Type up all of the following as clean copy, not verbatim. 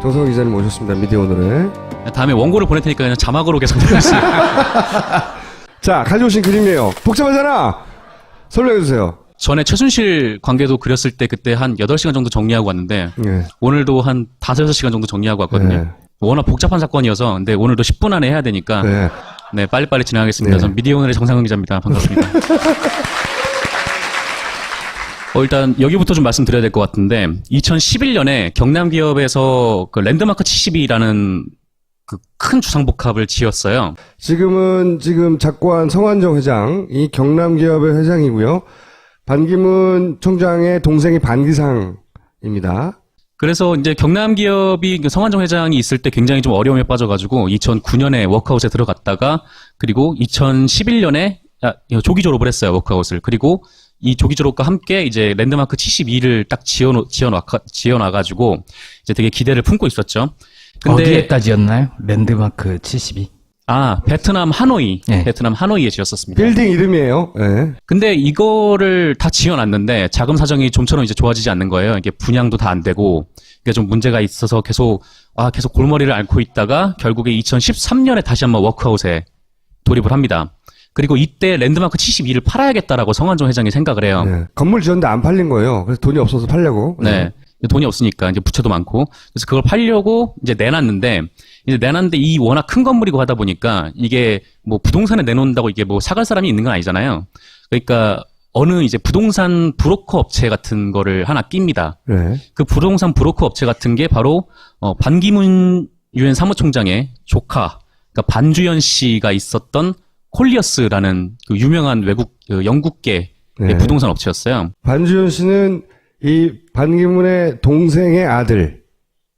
정성호 기자님 모셨습니다. 미디어 오늘에. 다음에 원고를 보낼 테니까 그냥 자막으로 계속 내주세요. 자, 가져오신 그림이에요. 복잡하잖아. 설명해주세요. 전에 최순실 관계도 그렸을 때 그때 한 8시간 정도 정리하고 왔는데 네. 오늘도 한 5-6시간 정도 정리하고 왔거든요. 네. 워낙 복잡한 사건이어서 근데 오늘도 10분 안에 해야 되니까 네. 네, 빨리빨리 진행하겠습니다. 네. 전 미디어 오늘의 정상근 기자입니다. 반갑습니다. 일단 여기부터 좀 말씀드려야 될 것 같은데 2011년에 경남기업에서 그 랜드마크 72라는 그 큰 주상복합을 지었어요. 지금 작고한 성완종 회장이 경남기업의 회장이고요. 반기문 총장의 동생이 반기상입니다. 그래서 이제 경남기업이 성완종 회장이 있을 때 굉장히 좀 어려움에 빠져가지고 2009년에 워크아웃에 들어갔다가 그리고 2011년에 조기 졸업을 했어요. 워크아웃을. 그리고 이 조기 졸업과 함께 이제 랜드마크 72를 딱 지어놔가지고 이제 되게 기대를 품고 있었죠. 근데 어디에까지였나요? 랜드마크 72. 베트남 하노이. 네. 베트남 하노이에 지었었습니다. 빌딩 이름이에요. 네. 근데 이거를 다 지어놨는데 자금 사정이 좀처럼 이제 좋아지지 않는 거예요. 이게 분양도 다 안 되고 이게 좀 문제가 있어서 계속 골머리를 앓고 있다가 결국에 2013년에 다시 한번 워크아웃에 돌입을 합니다. 그리고 이때 랜드마크 72를 팔아야겠다라고 성완종 회장이 생각을 해요. 네. 건물 지었는데 안 팔린 거예요. 그래서 돈이 없어서 팔려고. 네. 돈이 없으니까 이제 부채도 많고 그래서 그걸 팔려고 이제 내놨는데 이 워낙 큰 건물이고 하다 보니까 이게 뭐 부동산에 내놓는다고 이게 뭐 사갈 사람이 있는 건 아니잖아요. 그러니까 어느 이제 부동산 브로커 업체 같은 거를 하나 낍니다. 네. 그 부동산 브로커 업체 같은 게 바로 반기문 유엔 사무총장의 조카, 그러니까 반주연 씨가 있었던 콜리어스라는 그 유명한 외국 영국계 네. 부동산 업체였어요. 반주연 씨는 이 반기문의 동생의 아들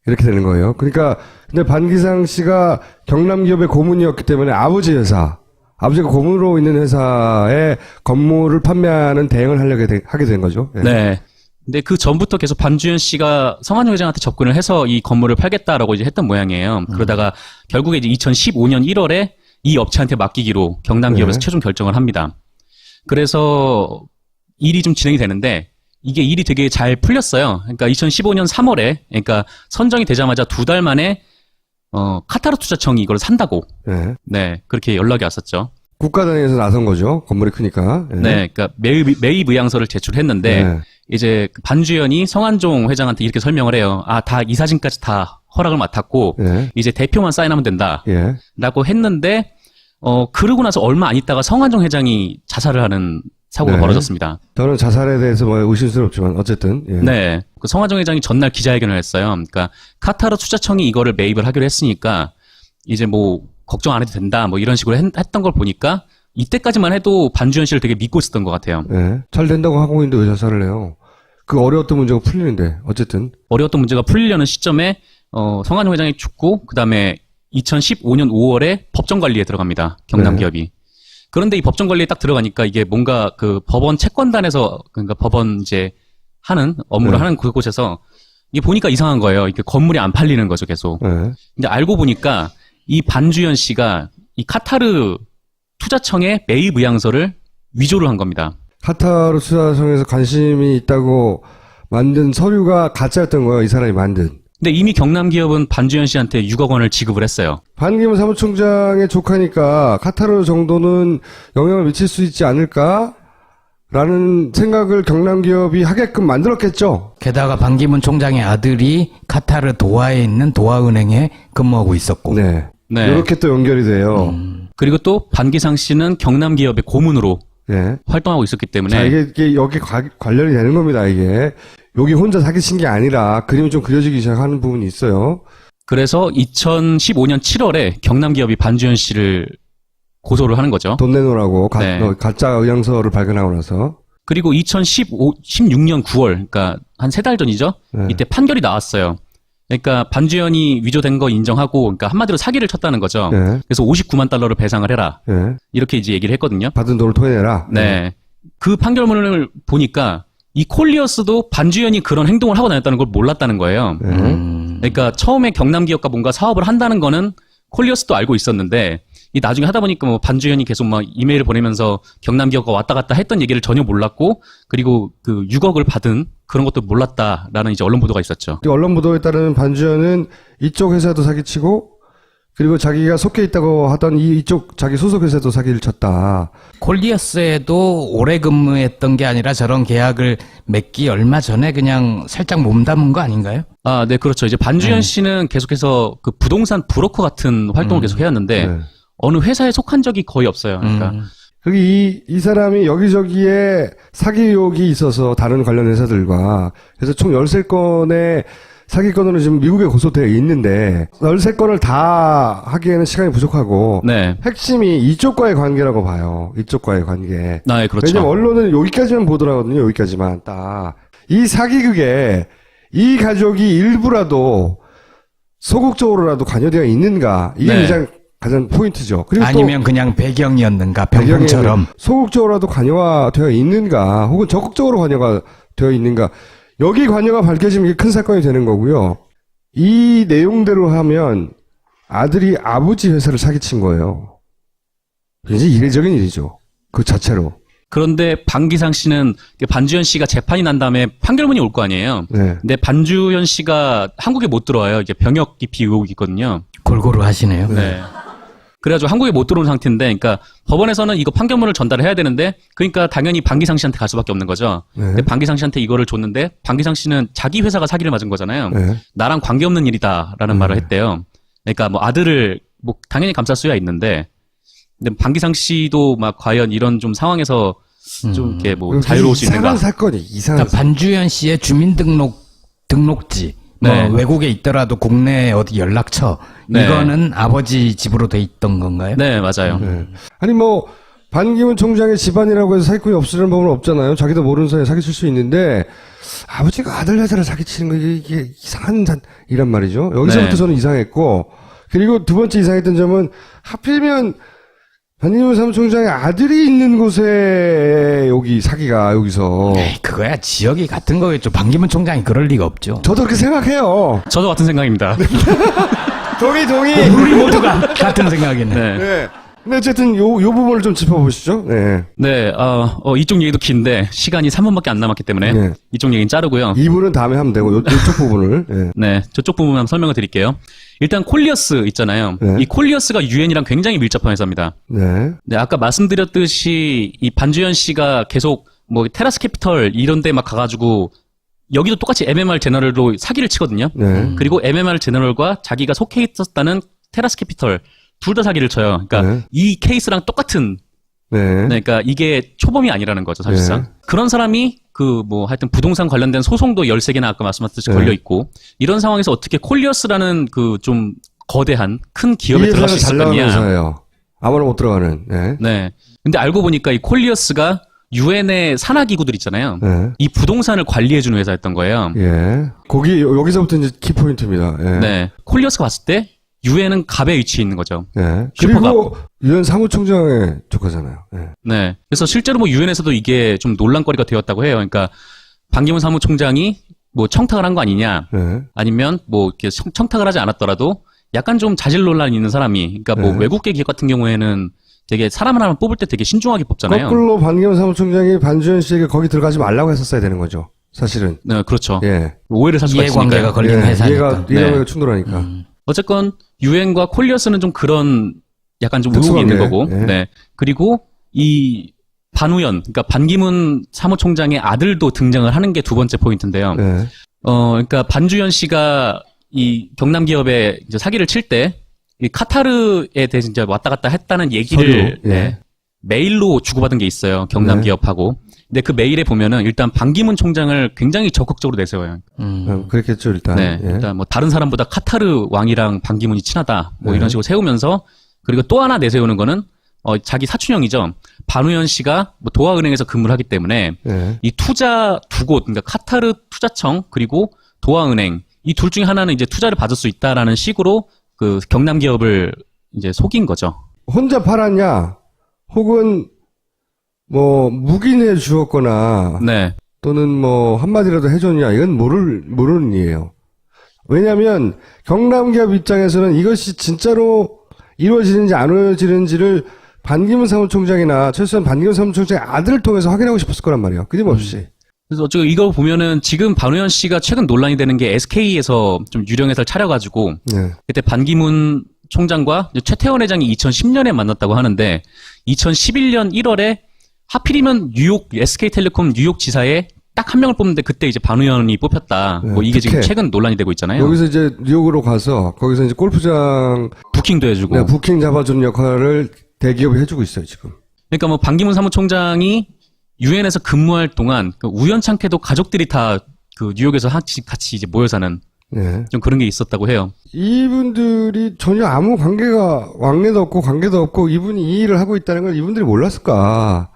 이렇게 되는 거예요. 그러니까 근데 반기상 씨가 경남기업의 고문이었기 때문에 아버지 회사, 아버지가 고문으로 있는 회사에 건물을 판매하는 대행을 하게 된 거죠. 네. 네. 근데 그 전부터 계속 반주연 씨가 성완종 회장한테 접근을 해서 이 건물을 팔겠다라고 이제 했던 모양이에요. 그러다가 결국에 이제 2015년 1월에 이 업체한테 맡기기로 경남기업에서 네. 최종 결정을 합니다. 그래서 일이 좀 진행이 되는데 이게 일이 되게 잘 풀렸어요. 그러니까 2015년 3월에 그러니까 선정이 되자마자 2달 만에 카타르 투자청이 이걸 산다고 네. 그렇게 연락이 왔었죠. 국가 단위에서 나선 거죠. 건물이 크니까. 네, 그러니까 매입 의향서를 제출했는데 네. 이제 반주연이 성완종 회장한테 이렇게 설명을 해요. 다 이사진까지 다 허락을 맡았고 네. 이제 대표만 사인하면 된다. 예. 라고 했는데 그러고 나서 얼마 안 있다가 성완종 회장이 자살을 하는 사고가 네. 벌어졌습니다. 저는 자살에 대해서 뭐 의심스럽지만 어쨌든. 예. 네. 그 성완종 회장이 전날 기자회견을 했어요. 그러니까 카타르 투자청이 이거를 매입을 하기로 했으니까 이제 뭐 걱정 안 해도 된다. 뭐 이런 식으로 했던 걸 보니까 이때까지만 해도 반주연 씨를 되게 믿고 있었던 것 같아요. 네. 잘 된다고 하고 있는데 왜 자살을 해요? 그 어려웠던 문제가 풀리는데 어쨌든. 어려웠던 문제가 풀리려는 시점에 성완종 회장이 죽고 그다음에 2015년 5월에 법정 관리에 들어갑니다. 경남기업이. 네. 그런데 이 법정 관리에 딱 들어가니까 이게 뭔가 그 법원 채권단에서 그러니까 법원 이제 하는 업무를 네. 하는 그곳에서 이게 보니까 이상한 거예요. 이게 건물이 안 팔리는 거죠, 계속. 네. 근데 알고 보니까 이 반주연 씨가 이 카타르 투자청의 매입 의향서를 위조를 한 겁니다. 카타르 투자청에서 관심이 있다고 만든 서류가 가짜였던 거예요. 이 사람이 만든. 근데 이미 경남기업은 반주연 씨한테 6억 원을 지급을 했어요. 반기문 사무총장의 조카니까 카타르 정도는 영향을 미칠 수 있지 않을까? 라는 생각을 경남기업이 하게끔 만들었겠죠. 게다가 반기문 총장의 아들이 카타르 도하에 있는 도하은행에 근무하고 있었고. 네. 네. 이렇게 또 연결이 돼요. 그리고 또 반기상 씨는 경남기업의 고문으로 네. 활동하고 있었기 때문에 자, 이게 여기 관련이 되는 겁니다, 이게. 여기 혼자 사기친 게 아니라 그림이 좀 그려지기 시작하는 부분이 있어요. 그래서 2015년 7월에 경남기업이 반주연 씨를 고소를 하는 거죠. 돈 내놓으라고 네. 가짜 의향서를 발견하고 나서. 그리고 2016년 9월, 그러니까 한 3달 전이죠. 네. 이때 판결이 나왔어요. 그러니까 반주연이 위조된 거 인정하고, 그러니까 한마디로 사기를 쳤다는 거죠. 네. 그래서 59만 달러를 배상을 해라. 네. 이렇게 이제 얘기를 했거든요. 받은 돈을 토해내라. 네. 그 판결문을 보니까 이 콜리어스도 반주연이 그런 행동을 하고 다녔다는 걸 몰랐다는 거예요. 네. 그러니까 처음에 경남기업과 뭔가 사업을 한다는 거는 콜리어스도 알고 있었는데 이 나중에 하다 보니까 뭐 반주현이 계속 막 이메일을 보내면서 경남기업과 왔다 갔다 했던 얘기를 전혀 몰랐고, 그리고 그 6억을 받은 그런 것도 몰랐다라는 이제 언론 보도가 있었죠. 언론 보도에 따르면 반주현은 이쪽 회사도 사기치고 그리고 자기가 속해 있다고 하던 이쪽 자기 소속 회사도 사기를 쳤다. 콜리어스에도 오래 근무했던 게 아니라 저런 계약을 맺기 얼마 전에 그냥 살짝 몸담은 거 아닌가요? 아, 네, 그렇죠. 이제 반주현 씨는 계속해서 그 부동산 브로커 같은 활동을 계속 해왔는데 네. 어느 회사에 속한 적이 거의 없어요. 그러니까 이 사람이 여기저기에 사기 의혹이 있어서 다른 관련 회사들과 그래서 총 13건의 사기건으로 지금 미국에 고소되어 있는데 13건을 다 하기에는 시간이 부족하고 네, 핵심이 이쪽과의 관계라고 봐요. 이쪽과의 관계. 네, 그렇죠. 왜냐면 언론은 여기까지만 보더라거든요. 여기까지만 딱. 이 사기극에 이 가족이 일부라도 소극적으로라도 관여되어 있는가 이게 네. 가장 포인트죠. 그리고 아니면 그냥 배경이었는가, 또 병풍처럼. 소극적으로라도 관여가 되어 있는가 혹은 적극적으로 관여가 되어 있는가 여기 관여가 밝혀지면 이게 큰 사건이 되는 거고요. 이 내용대로 하면 아들이 아버지 회사를 사기친 거예요. 굉장히 이례적인 일이죠. 그 자체로. 그런데 방기상 씨는 반주현 씨가 재판이 난 다음에 판결문이 올 거 아니에요. 네. 근데 반주현 씨가 한국에 못 들어와요. 이제 병역 기피 의혹이 있거든요. 골고루 하시네요. 네. 그래가지고 한국에 못 들어온 상태인데, 그러니까 법원에서는 이거 판결문을 전달을 해야 되는데, 그러니까 당연히 방기상 씨한테 갈 수밖에 없는 거죠. 네. 근데 방기상 씨한테 이거를 줬는데, 방기상 씨는 자기 회사가 사기를 맞은 거잖아요. 네. 나랑 관계없는 일이다라는 말을 했대요. 그러니까 뭐 아들을 뭐 당연히 감쌀 수야 있는데, 근데 방기상 씨도 막 과연 이런 좀 상황에서 좀 이렇게 뭐 자유로울 수 있는가? 이상한 사건이 이상한 그러니까 반주현 씨의 등록지, 네. 뭐 외국에 있더라도 국내 어디 연락처, 네. 이거는 아버지 집으로 돼 있던 건가요? 네, 맞아요. 네. 아니 뭐 반기문 총장의 집안이라고 해서 사기꾼이 없으려는 법은 없잖아요. 자기도 모르는 사이에 사기칠 수 있는데 아버지가 아들 회사를 사기치는 거 이게 이상한 이란 말이죠. 여기서부터 네. 저는 이상했고 그리고 두 번째 이상했던 점은 하필이면 반기문 사무총장의 아들이 있는 곳에 여기 사기가 여기서 에이, 그거야 지역이 같은 거겠죠. 반기문 총장이 그럴 리가 없죠. 저도 그렇게 생각해요. 저도 같은 생각입니다. 동의. 우리 모두가 같은 생각이네. 네. 네. 근데 어쨌든 요 부분을 좀 짚어보시죠. 네. 네, 이쪽 얘기도 긴데, 시간이 3분밖에 안 남았기 때문에, 네. 이쪽 얘기는 자르고요. 이 부분은 다음에 하면 되고 이쪽 부분을. 네. 네, 저쪽 부분 한번 설명을 드릴게요. 일단 콜리어스 있잖아요. 네. 이 콜리어스가 유엔이랑 굉장히 밀접한 회사입니다. 네. 네, 아까 말씀드렸듯이 이 반주현 씨가 계속 뭐 테라스 캐피털 이런 데 막 가가지고 여기도 똑같이 MMR 제너럴로 사기를 치거든요. 네. 그리고 MMR 제너럴과 자기가 속해 있었다는 테라스 캐피털 둘 다 사기를 쳐요. 그러니까 네. 이 케이스랑 똑같은 네. 네, 그러니까 이게 초범이 아니라는 거죠, 사실상. 네. 그런 사람이 그 뭐 하여튼 부동산 관련된 소송도 13개나 아까 말씀하셨듯이 네. 걸려 있고 이런 상황에서 어떻게 콜리어스라는 그 좀 거대한 큰 이 기업에 들어갈 수 회사는 잘 나가는 있었겠냐. 회사예요. 아무나 못 들어가는. 네. 네. 근데 알고 보니까 이 콜리어스가 유엔의 산하기구들 있잖아요. 네. 이 부동산을 관리해주는 회사였던 거예요. 예. 여기서부터 이제 키포인트입니다. 예. 네. 콜리어스가 봤을 때 유엔은 갑에 위치해 있는 거죠. 예. 슈퍼갑. 그리고 유엔 사무총장의 조카잖아요. 예. 네. 그래서 실제로 뭐 유엔에서도 이게 좀 논란거리가 되었다고 해요. 그러니까 반기문 사무총장이 뭐 청탁을 한 거 아니냐, 예. 아니면 뭐 이렇게 청탁을 하지 않았더라도 약간 좀 자질 논란이 있는 사람이, 그러니까 뭐 네. 외국계 기업 같은 경우에는 되게 사람 하나만 뽑을 때 되게 신중하게 뽑잖아요. 거꾸로 반기문 사무총장이 반주현 씨에게 거기 들어가지 말라고 했었어야 되는 거죠. 사실은. 네, 그렇죠. 예. 오해를 살 수가 이해관계가 있으니까요. 걸리는 회사니까. 이해관계가 네. 충돌하니까. 어쨌건 유엔과 콜리어스는 좀 그런 약간 좀 의혹이 있는 특수관계. 거고, 네. 네. 그리고 이 반우연, 그러니까 반기문 사무총장의 아들도 등장을 하는 게 두 번째 포인트인데요. 예. 그러니까 반주현 씨가 이 경남 기업에 이제 사기를 칠 때 이 카타르에 대해서 이제 왔다 갔다 했다는 얘기를 서류, 예. 네, 메일로 주고받은 게 있어요. 경남 네. 기업하고. 근데 그 메일에 보면은 일단 반기문 총장을 굉장히 적극적으로 내세워요. 그랬겠죠, 일단. 네, 예. 일단 뭐 다른 사람보다 카타르 왕이랑 반기문이 친하다, 뭐 네. 이런 식으로 세우면서, 그리고 또 하나 내세우는 거는 자기 사촌형이죠. 반우현 씨가 뭐 도화은행에서 근무를 하기 때문에 예. 이 투자 두 곳, 그러니까 카타르 투자청 그리고 도화은행 이 둘 중에 하나는 이제 투자를 받을 수 있다라는 식으로 그 경남 기업을 이제 속인 거죠. 혼자 팔았냐, 혹은 묵인해 주었거나, 네, 또는 한마디라도 해줬냐, 이건 모르는 일이에요. 왜냐면, 경남기업 입장에서는 이것이 진짜로 이루어지는지 안 이루어지는지를 반기문 사무총장이나 최소한 반기문 사무총장의 아들을 통해서 확인하고 싶었을 거란 말이에요. 끊임없이. 그래서 어쩌고 이거 보면은 지금 반우현 씨가 최근 논란이 되는 게 SK에서 좀 유령해설 차려가지고 네. 그때 반기문 총장과 최태원 회장이 2010년에 만났다고 하는데 2011년 1월에 하필이면 뉴욕 SK텔레콤 뉴욕 지사에 딱 한 명을 뽑는데 그때 이제 반우현이 뽑혔다. 네, 뭐 이게 지금 특혜. 최근 논란이 되고 있잖아요. 여기서 이제 뉴욕으로 가서 거기서 이제 골프장 부킹도 해주고. 네, 부킹 잡아주는 역할을 대기업이 해주고 있어요 지금. 그러니까 뭐 반기문 사무총장이 유엔에서 근무할 동안 그 우연찮게도 가족들이 다 그 뉴욕에서 같이 이제 모여 사는 네. 좀 그런 게 있었다고 해요. 이분들이 전혀 아무 관계가 왕래도 없고 관계도 없고 이분이 이 일을 하고 있다는 걸 이분들이 몰랐을까?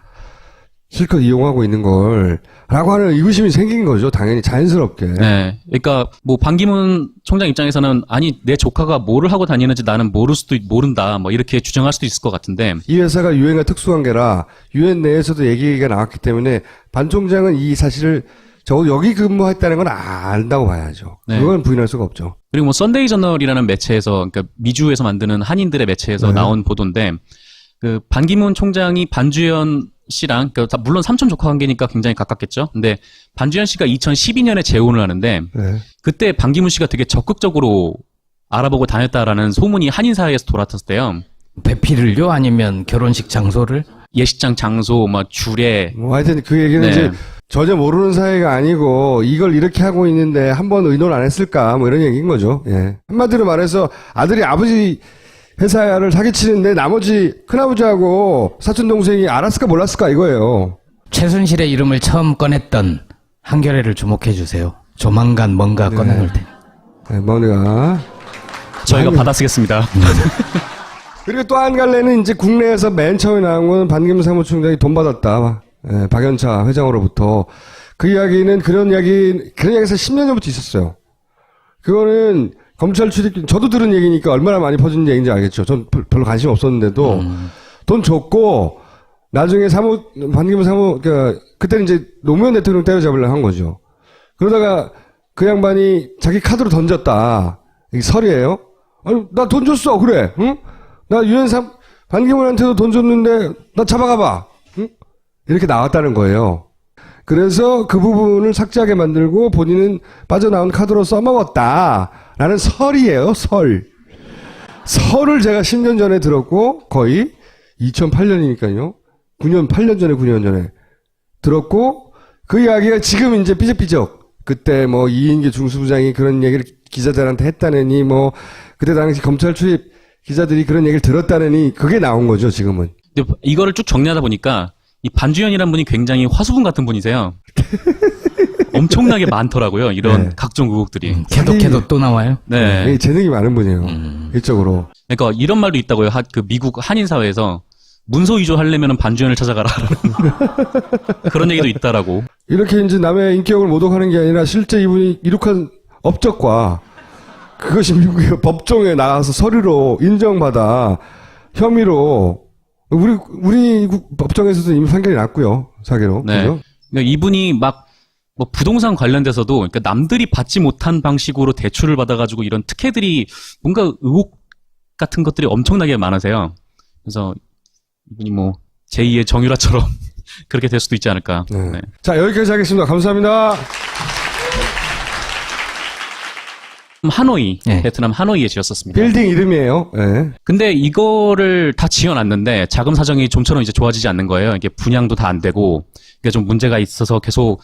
실컷 이용하고 있는 걸 라고 하는 의구심이 생긴 거죠. 당연히 자연스럽게. 네. 그러니까 뭐 반기문 총장 입장에서는 아니 내 조카가 뭐를 하고 다니는지 나는 모른다. 뭐 이렇게 주장할 수도 있을 것 같은데 이 회사가 유엔과 특수관계라 유엔 내에서도 얘기가 나왔기 때문에 반 총장은 이 사실을 적어도 여기 근무했다는 건 안다고 봐야죠. 네. 그건 부인할 수가 없죠. 그리고 뭐 썬데이 저널이라는 매체에서 그러니까 미주에서 만드는 한인들의 매체에서 네. 나온 보도인데 그 반기문 총장이 반주현 씨랑 그러니까 물론 삼촌 조카 관계니까 굉장히 가깝겠죠. 근데 반주현 씨가 2012년에 재혼을 하는데 네. 그때 반기문 씨가 되게 적극적으로 알아보고 다녔다라는 소문이 한인 사회에서 돌았을 때요. 배필을요? 아니면 결혼식 장소를? 예식장 장소, 뭐 주례. 뭐 하여튼 그 얘기는 네. 이제 전혀 모르는 사이가 아니고 이걸 이렇게 하고 있는데 한 번 의논 안 했을까 뭐 이런 얘기인 거죠. 예. 한마디로 말해서 아들이 아버지 회사를 사기치는데 나머지 큰아버지하고 사촌 동생이 알았을까 몰랐을까 이거예요. 최순실의 이름을 처음 꺼냈던 한겨레를 주목해 주세요. 조만간 뭔가 꺼내놓을 테니. 네, 뭔가 저희가 받아쓰겠습니다. 그리고 또 한 갈래는 이제 국내에서 맨 처음에 나온 건 반기문 사무총장이 돈 받았다. 예, 박연차 회장으로부터. 그 이야기는 그런 이야기에서 10년 전부터 있었어요. 그거는 검찰 출입, 저도 들은 얘기니까 얼마나 많이 퍼진 얘기인지 알겠죠. 전 별로 관심 없었는데도 돈 줬고 나중에 반기문 그때는 이제 노무현 대통령 때려잡으려고 한 거죠. 그러다가 그 양반이 자기 카드로 던졌다. 이게 설이에요. 아니, 나 돈 줬어. 그래. 응? 나 반기문한테도 돈 줬는데 나 잡아가봐. 응? 이렇게 나왔다는 거예요. 그래서 그 부분을 삭제하게 만들고 본인은 빠져나온 카드로 써먹었다라는 설이에요. 설을 제가 10년 전에 들었고 거의 2008년이니까요. 8년 전에 들었고 그 이야기가 지금 이제 삐적삐적 그때 뭐 이인계 중수부장이 그런 얘기를 기자들한테 했다느니 뭐 그때 당시 검찰 출입 기자들이 그런 얘기를 들었다느니 그게 나온 거죠, 지금은. 근데 이거를 쭉 정리하다 보니까 이 반주현이라는 분이 굉장히 화수분 같은 분이세요. 엄청나게 많더라고요. 이런 네. 각종 의혹들이. 캐도 또 나와요? 네. 재능이 많은 분이에요. 일적으로. 그러니까 이런 말도 있다고요. 그 미국 한인 사회에서 문서 위조하려면 반주현을 찾아가라. 그런 얘기도 있다라고. 이렇게 이제 남의 인격을 모독하는 게 아니라 실제 이분이 이룩한 업적과 그것이 미국의 법정에 나가서 서류로 인정받아 혐의로 우리 법정에서도 이미 판결이 났고요. 사기로. 네. 그죠? 그러니까 이분이 막 뭐 부동산 관련돼서도 그러니까 남들이 받지 못한 방식으로 대출을 받아가지고 이런 특혜들이 뭔가 의혹 같은 것들이 엄청나게 많으세요. 그래서 이분이 뭐 제2의 정유라처럼 그렇게 될 수도 있지 않을까. 네. 네. 자, 여기까지 하겠습니다. 감사합니다. 하노이, 네. 베트남 하노이에 지었었습니다. 빌딩 이름이에요. 네. 근데 이거를 다 지어놨는데 자금 사정이 좀처럼 이제 좋아지지 않는 거예요. 이게 분양도 다 안 되고 이게 좀 문제가 있어서 계속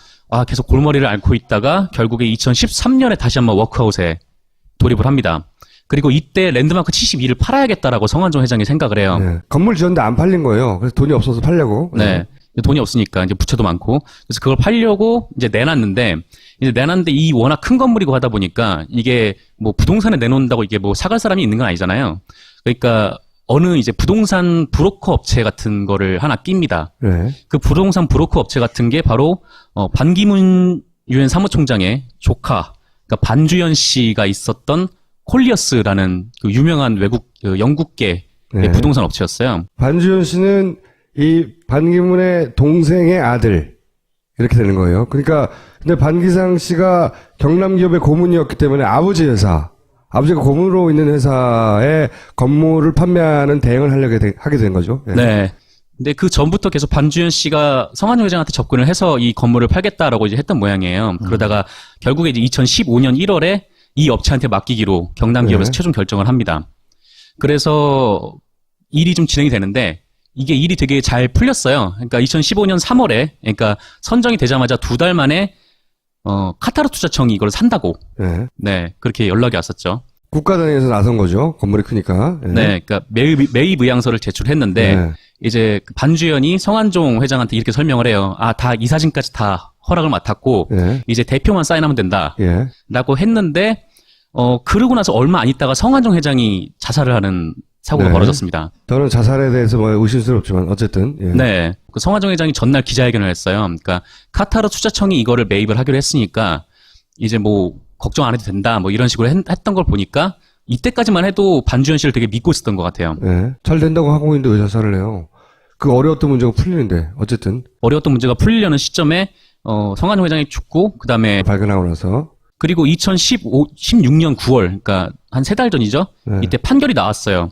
골머리를 앓고 있다가 결국에 2013년에 다시 한번 워크아웃에 돌입을 합니다. 그리고 이때 랜드마크 72를 팔아야겠다라고 성완종 회장이 생각을 해요. 네. 건물 지었는데 안 팔린 거예요. 그래서 돈이 없어서 팔려고. 네. 돈이 없으니까 이제 부채도 많고 그래서 그걸 팔려고 이제 내놨는데 이 워낙 큰 건물이고 하다 보니까 이게 뭐 부동산에 내놓는다고 이게 뭐 사갈 사람이 있는 건 아니잖아요. 그러니까 어느 이제 부동산 브로커 업체 같은 거를 하나 낍니다. 네. 그 부동산 브로커 업체 같은 게 바로 반기문 유엔 사무총장의 조카, 그러니까 반주현 씨가 있었던 콜리어스라는 그 유명한 영국계 네. 부동산 업체였어요. 반주현 씨는 이 반기문의 동생의 아들 이렇게 되는 거예요. 그러니까 근데 반기상 씨가 경남 기업의 고문이었기 때문에 아버지가 고문으로 있는 회사에 건물을 판매하는 대행을 하게 된 거죠. 예. 네. 근데 그 전부터 계속 반주현 씨가 성한종 회장한테 접근을 해서 이 건물을 팔겠다라고 이제 했던 모양이에요. 그러다가 결국에 이제 2015년 1월에 이 업체한테 맡기기로 경남기업에서 네. 최종 결정을 합니다. 그래서 일이 좀 진행이 되는데 이게 일이 되게 잘 풀렸어요. 그러니까 2015년 3월에 그러니까 선정이 되자마자 2달 만에 카타르 투자청이 이걸 산다고 예. 네 그렇게 연락이 왔었죠. 국가 단위에서 나선 거죠. 건물이 크니까. 예. 네, 그러니까 매입 의향서를 제출했는데 네. 이제 반주현이 성한종 회장한테 이렇게 설명을 해요. 아, 다 이사진까지 다 허락을 맡았고 예. 이제 대표만 사인하면 된다라고 예. 했는데 그러고 나서 얼마 안 있다가 성한종 회장이 자살을 하는 사고가 네. 벌어졌습니다. 저는 자살에 대해서 뭐 의심스럽지만 어쨌든. 예. 네, 그 성한종 회장이 전날 기자회견을 했어요. 그러니까 카타르 투자청이 이거를 매입을 하기로 했으니까 이제 뭐 걱정 안 해도 된다 뭐 이런 식으로 했던 걸 보니까 이때까지만 해도 반주현 씨를 되게 믿고 있었던 것 같아요. 예. 잘 된다고 하고 있는데 왜 자살을 해요? 그 어려웠던 문제가 풀리는데 어쨌든 어려웠던 문제가 풀리려는 시점에 성한종 회장이 죽고 그다음에 발견하고 나서 그리고 2016년 9월 그러니까 한 3달 전이죠. 네. 이때 판결이 나왔어요.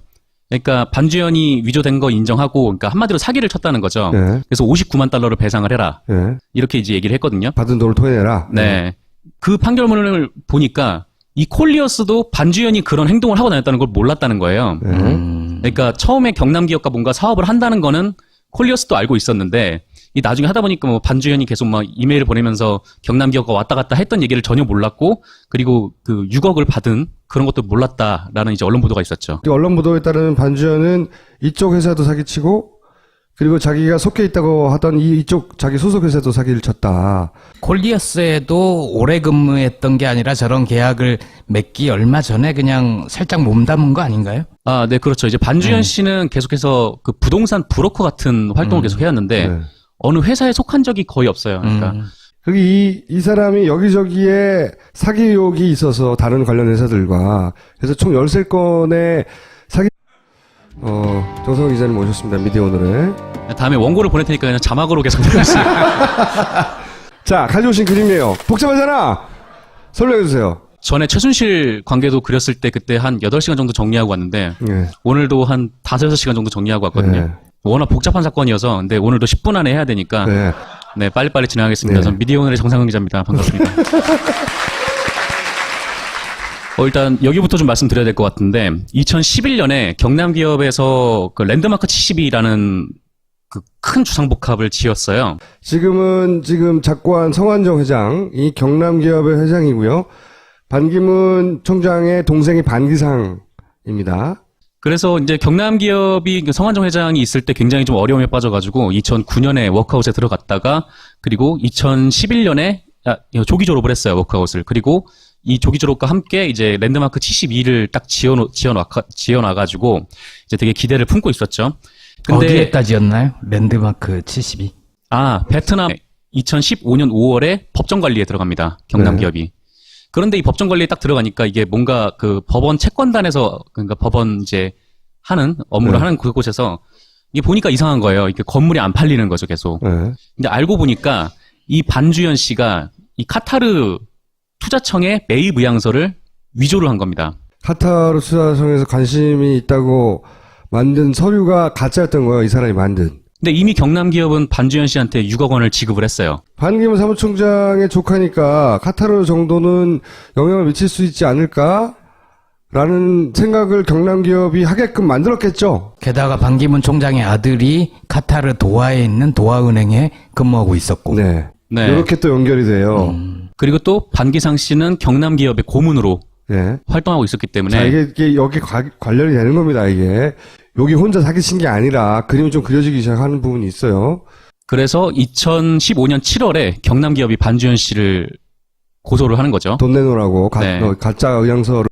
그러니까 반주현이 위조된 거 인정하고 그러니까 한마디로 사기를 쳤다는 거죠. 예. 그래서 59만 달러를 배상을 해라. 예. 이렇게 이제 얘기를 했거든요. 받은 돈을 토해내라. 네. 그 판결문을 보니까 이 콜리어스도 반주현이 그런 행동을 하고 다녔다는 걸 몰랐다는 거예요. 예. 그러니까 처음에 경남기업과 뭔가 사업을 한다는 거는 콜리어스도 알고 있었는데 이 나중에 하다 보니까 뭐 반주현이 계속 막 이메일을 보내면서 경남기업과 왔다 갔다 했던 얘기를 전혀 몰랐고 그리고 그 6억을 받은 그런 것도 몰랐다라는 이제 언론 보도가 있었죠. 언론 보도에 따르면 반주현은 이쪽 회사도 사기치고 그리고 자기가 속해 있다고 하던 이쪽 자기 소속 회사도 사기를 쳤다. 콜리어스에도 오래 근무했던 게 아니라 저런 계약을 맺기 얼마 전에 그냥 살짝 몸담은 거 아닌가요? 아, 네, 그렇죠. 이제 반주현 씨는 계속해서 그 부동산 브로커 같은 활동을 계속 해왔는데 네. 어느 회사에 속한 적이 거의 없어요. 그러니까 이 사람이 여기저기에 사기 의혹이 있어서 다른 관련 회사들과 그래서 총 13건의 사기 정성호 기자님 모셨습니다. 미디어 오늘에. 다음에 원고를 보낼 테니까 그냥 자막으로 계속 보내주세요. 자, 가져오신 그림이에요. 복잡하잖아. 설명해 주세요. 전에 최순실 관계도 그렸을 때 그때 한 8시간 정도 정리하고 왔는데 예. 오늘도 한 5, 6시간 정도 정리하고 왔거든요. 네. 워낙 복잡한 사건이어서 근데 오늘도 10분 안에 해야 되니까 네. 네, 빨리빨리 진행하겠습니다. 네. 전 미디어 오늘의 정상근 기자입니다. 반갑습니다. 일단 여기부터 좀 말씀드려야 될 것 같은데 2011년에 경남기업에서 그 랜드마크 72라는 그 큰 주상복합을 지었어요. 지금 작고한 성한종 회장이 경남기업의 회장이고요. 반기문 총장의 동생이 반기상입니다. 그래서 이제 경남기업이 그 성한종 회장이 있을 때 굉장히 좀 어려움에 빠져가지고 2009년에 워크아웃에 들어갔다가 그리고 2011년에 조기 졸업을 했어요. 워크아웃을. 그리고 이 조기 졸업과 함께 이제 랜드마크 72를 딱 지어놔가지고 이제 되게 기대를 품고 있었죠. 근데 어디에다 지었나요? 랜드마크 72. 베트남 2015년 5월에 법정관리에 들어갑니다. 경남기업이. 그런데 이 법정관리에 딱 들어가니까 이게 뭔가 그 법원 채권단에서 그러니까 법원 이제 하는 업무를 하는 그곳에서 이게 보니까 이상한 거예요. 이게 건물이 안 팔리는 거죠, 계속. 네. 근데 알고 보니까 이 반주현 씨가 이 카타르 투자청에 매입 의향서를 위조를 한 겁니다. 카타르 투자청에서 관심이 있다고 만든 서류가 가짜였던 거예요. 이 사람이 만든. 근데 이미 경남기업은 반주현 씨한테 6억 원을 지급을 했어요. 반기문 사무총장의 조카니까 카타르 정도는 영향을 미칠 수 있지 않을까라는 생각을 경남기업이 하게끔 만들었겠죠. 게다가 반기문 총장의 아들이 카타르 도하에 있는 도하은행에 근무하고 있었고. 네. 네. 이렇게 또 연결이 돼요. 그리고 또 반기상 씨는 경남기업의 고문으로 네. 활동하고 있었기 때문에 자, 이게 여기 관련이 되는 겁니다, 이게. 여기 혼자 사기친 게 아니라 그림이 좀 그려지기 시작하는 부분이 있어요. 그래서 2015년 7월에 경남기업이 반주현 씨를 고소를 하는 거죠. 돈 내놓으라고 네. 가짜 의향서를